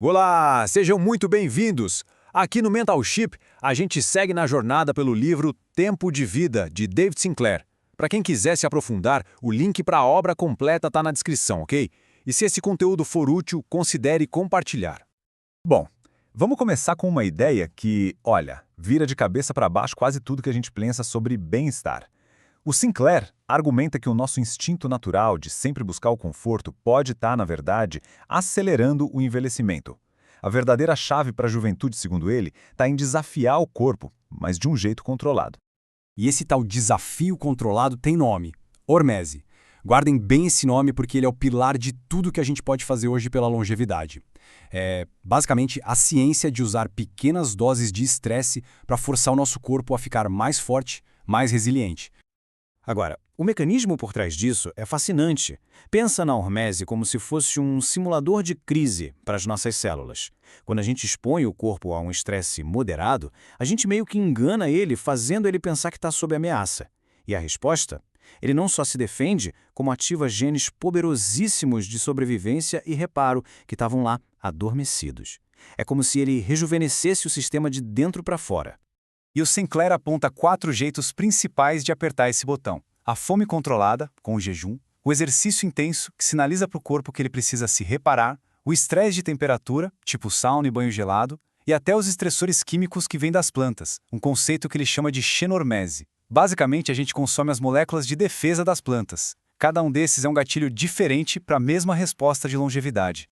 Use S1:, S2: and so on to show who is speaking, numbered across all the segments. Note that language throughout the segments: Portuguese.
S1: Olá, sejam muito bem-vindos! Aqui no Mental Ship, a gente segue na jornada pelo livro Tempo de Vida, de David Sinclair. Para quem quiser se aprofundar, o link para a obra completa está na descrição, ok? E se esse conteúdo for útil, considere compartilhar.
S2: Bom, vamos começar com uma ideia que, olha, vira de cabeça para baixo quase tudo que a gente pensa sobre bem-estar. O Sinclair argumenta que o nosso instinto natural de sempre buscar o conforto pode estar, na verdade, acelerando o envelhecimento. A verdadeira chave para a juventude, segundo ele, está em desafiar o corpo, mas de um jeito controlado.
S3: E esse tal desafio controlado tem nome: hormese. Guardem bem esse nome porque ele é o pilar de tudo que a gente pode fazer hoje pela longevidade. É basicamente a ciência de usar pequenas doses de estresse para forçar o nosso corpo a ficar mais forte, mais resiliente.
S4: Agora, o mecanismo por trás disso é fascinante. Pensa na hormese como se fosse um simulador de crise para as nossas células. Quando a gente expõe o corpo a um estresse moderado, a gente meio que engana ele, fazendo ele pensar que está sob ameaça. E a resposta? Ele não só se defende, como ativa genes poderosíssimos de sobrevivência e reparo que estavam lá adormecidos. É como se ele rejuvenescesse o sistema de dentro para fora.
S2: E o Sinclair aponta 4 jeitos principais de apertar esse botão: a fome controlada, com o jejum, o exercício intenso, que sinaliza para o corpo que ele precisa se reparar, o estresse de temperatura, tipo sauna e banho gelado, e até os estressores químicos que vêm das plantas, um conceito que ele chama de xenormese. Basicamente, a gente consome as moléculas de defesa das plantas. Cada um desses é um gatilho diferente para a mesma resposta de longevidade.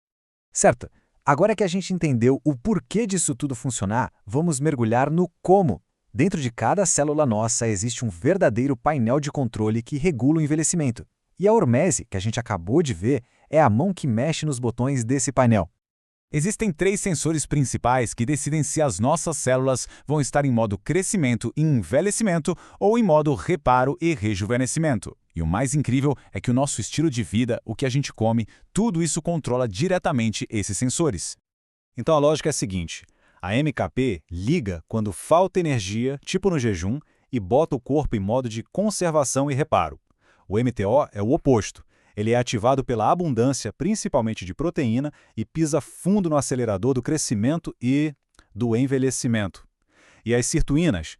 S5: Certo. Agora que a gente entendeu o porquê disso tudo funcionar, vamos mergulhar no como. Dentro de cada célula nossa existe um verdadeiro painel de controle que regula o envelhecimento. E a hormese, que a gente acabou de ver, é a mão que mexe nos botões desse painel.
S2: Existem 3 sensores principais que decidem se as nossas células vão estar em modo crescimento e envelhecimento ou em modo reparo e rejuvenescimento. E o mais incrível é que o nosso estilo de vida, o que a gente come, tudo isso controla diretamente esses sensores. Então a lógica é a seguinte: a MKP liga quando falta energia, tipo no jejum, e bota o corpo em modo de conservação e reparo. O MTO é o oposto. Ele é ativado pela abundância, principalmente de proteína, e pisa fundo no acelerador do crescimento e do envelhecimento. E as sirtuínas?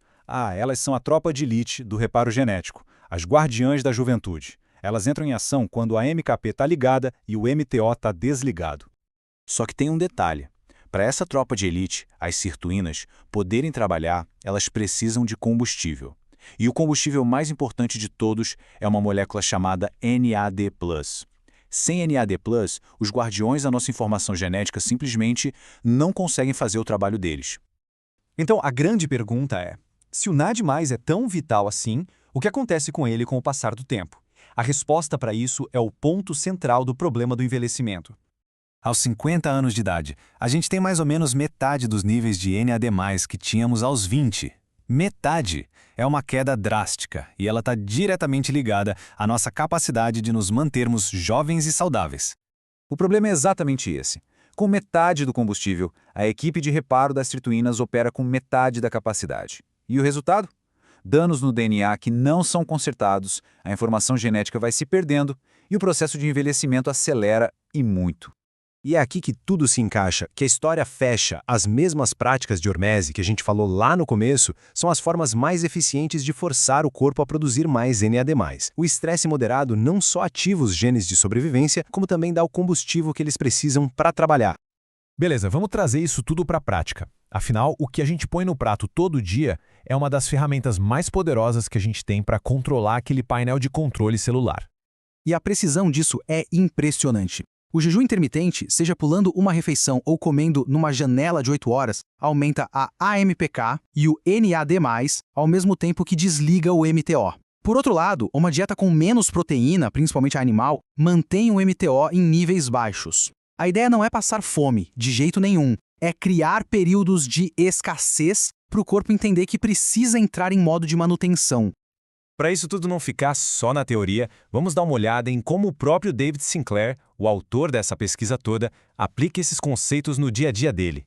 S2: Elas são a tropa de elite do reparo genético, as guardiãs da juventude. Elas entram em ação quando a MKP está ligada e o MTO está desligado.
S4: Só que tem um detalhe. Para essa tropa de elite, as sirtuínas, poderem trabalhar, elas precisam de combustível. E o combustível mais importante de todos é uma molécula chamada NAD+. Sem NAD+, os guardiões da nossa informação genética simplesmente não conseguem fazer o trabalho deles.
S6: Então, a grande pergunta é: se o NAD+ é tão vital assim, o que acontece com ele com o passar do tempo? A resposta para isso é o ponto central do problema do envelhecimento.
S2: Aos 50 anos de idade, a gente tem mais ou menos metade dos níveis de NAD+, que tínhamos aos 20. Metade! É uma queda drástica e ela está diretamente ligada à nossa capacidade de nos mantermos jovens e saudáveis.
S4: O problema é exatamente esse. Com metade do combustível, a equipe de reparo das sirtuínas opera com metade da capacidade. E o resultado? Danos no DNA que não são consertados, a informação genética vai se perdendo e o processo de envelhecimento acelera e muito.
S5: E é aqui que tudo se encaixa, que a história fecha. As mesmas práticas de hormese que a gente falou lá no começo são as formas mais eficientes de forçar o corpo a produzir mais NAD+. O estresse moderado não só ativa os genes de sobrevivência, como também dá o combustível que eles precisam para trabalhar.
S7: Beleza, vamos trazer isso tudo para a prática. Afinal, o que a gente põe no prato todo dia é uma das ferramentas mais poderosas que a gente tem para controlar aquele painel de controle celular.
S8: E a precisão disso é impressionante. O jejum intermitente, seja pulando uma refeição ou comendo numa janela de 8 horas, aumenta a AMPK e o NAD+, ao mesmo tempo que desliga o MTO. Por outro lado, uma dieta com menos proteína, principalmente animal, mantém o MTO em níveis baixos. A ideia não é passar fome, de jeito nenhum. É criar períodos de escassez para o corpo entender que precisa entrar em modo de manutenção.
S2: Para isso tudo não ficar só na teoria, vamos dar uma olhada em como o próprio David Sinclair, o autor dessa pesquisa toda, aplica esses conceitos no dia a dia dele.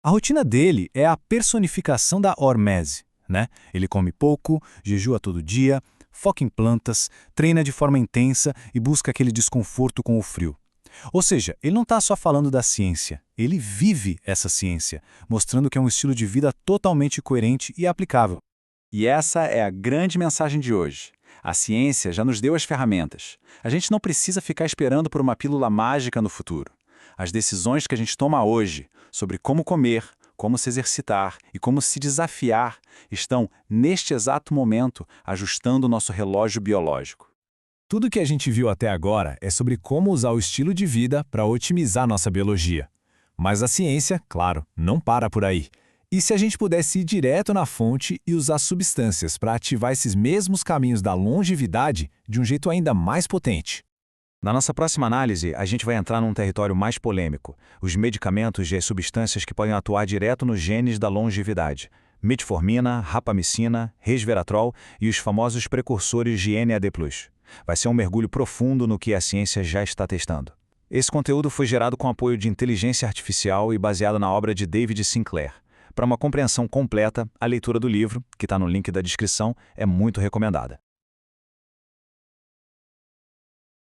S2: A rotina dele é a personificação da hormese, né? Ele come pouco, jejua todo dia, foca em plantas, treina de forma intensa e busca aquele desconforto com o frio.
S3: Ou seja, ele não está só falando da ciência, ele vive essa ciência, mostrando que é um estilo de vida totalmente coerente e aplicável.
S2: E essa é a grande mensagem de hoje. A ciência já nos deu as ferramentas. A gente não precisa ficar esperando por uma pílula mágica no futuro. As decisões que a gente toma hoje sobre como comer, como se exercitar e como se desafiar estão, neste exato momento, ajustando o nosso relógio biológico.
S7: Tudo que a gente viu até agora é sobre como usar o estilo de vida para otimizar nossa biologia. Mas a ciência, claro, não para por aí. E se a gente pudesse ir direto na fonte e usar substâncias para ativar esses mesmos caminhos da longevidade de um jeito ainda mais potente?
S4: Na nossa próxima análise, a gente vai entrar num território mais polêmico, os medicamentos e as substâncias que podem atuar direto nos genes da longevidade. Metformina, rapamicina, resveratrol e os famosos precursores de NAD+. Vai ser um mergulho profundo no que a ciência já está testando. Esse conteúdo foi gerado com apoio de inteligência artificial e baseado na obra de David Sinclair. Para uma compreensão completa, a leitura do livro, que está no link da descrição, é muito recomendada.